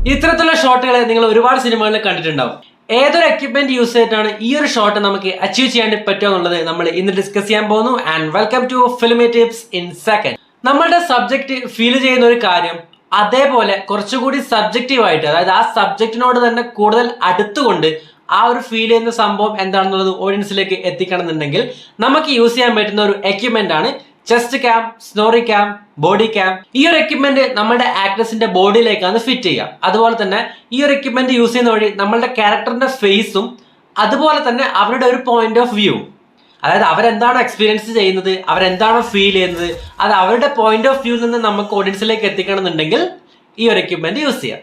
ഇത്തരത്തിലുള്ള ഷോട്ടുകൾ നിങ്ങൾ ഒരുപാട് സിനിമകളിൽ കണ്ടിട്ടുണ്ടാവും. ഏതൊരു എക്യുപ്മെന്റ് യൂസ് ചെയ്തിട്ടാണ് ഈ ഒരു ഷോട്ട് നമുക്ക് അച്ചീവ് ചെയ്യാൻ പറ്റുക എന്നുള്ളത് നമ്മൾ ഇന്ന് ഡിസ്കസ് ചെയ്യാൻ പോകുന്നു. And welcome to filmy tips in second. നമ്മളുടെ സബ്ജക്റ്റ് ഫീൽ ചെയ്യുന്ന ഒരു കാര്യം അതേപോലെ കുറച്ചുകൂടി സബ്ജക്റ്റീവ് ആയിട്ട്, അതായത് ആ സബ്ജക്റ്റിനോട് തന്നെ കൂടുതൽ അടുത്തുകൊണ്ട് ആ ഒരു ഫീൽ ചെയ്യുന്ന സംഭവം എന്താണെന്നുള്ളത് ഓഡിയൻസിലേക്ക് എത്തിക്കണം എന്നുണ്ടെങ്കിൽ നമുക്ക് യൂസ് ചെയ്യാൻ പറ്റുന്ന ഒരു എക്യുപ്മെന്റ് ആണ് ചെസ്റ്റ് ക്യാം, സ്നോറി ക്യാം, ബോഡി ക്യാം. ഈ ഒരു എക്യുപ്മെന്റ് നമ്മുടെ ആക്ടേഴ്സിന്റെ ബോഡിയിലേക്കാണ് ഫിറ്റ് ചെയ്യുക. അതുപോലെ തന്നെ ഈ ഒരു എക്യുപ്മെന്റ് യൂസ് ചെയ്യുന്ന വഴി നമ്മളുടെ ക്യാരക്ടറിന്റെ ഫേസും അതുപോലെ തന്നെ അവരുടെ ഒരു പോയിന്റ് ഓഫ് വ്യൂ, അതായത് അവരെന്താണോ എക്സ്പീരിയൻസ് ചെയ്യുന്നത്, അവരെന്താണോ ഫീൽ ചെയ്യുന്നത്, അത് അവരുടെ പോയിന്റ് ഓഫ് വ്യൂ നിന്ന് നമുക്ക് ഓഡിയൻസിലേക്ക് എത്തിക്കണം എന്നുണ്ടെങ്കിൽ ഈ ഒരു എക്യുപ്മെന്റ് യൂസ് ചെയ്യാം.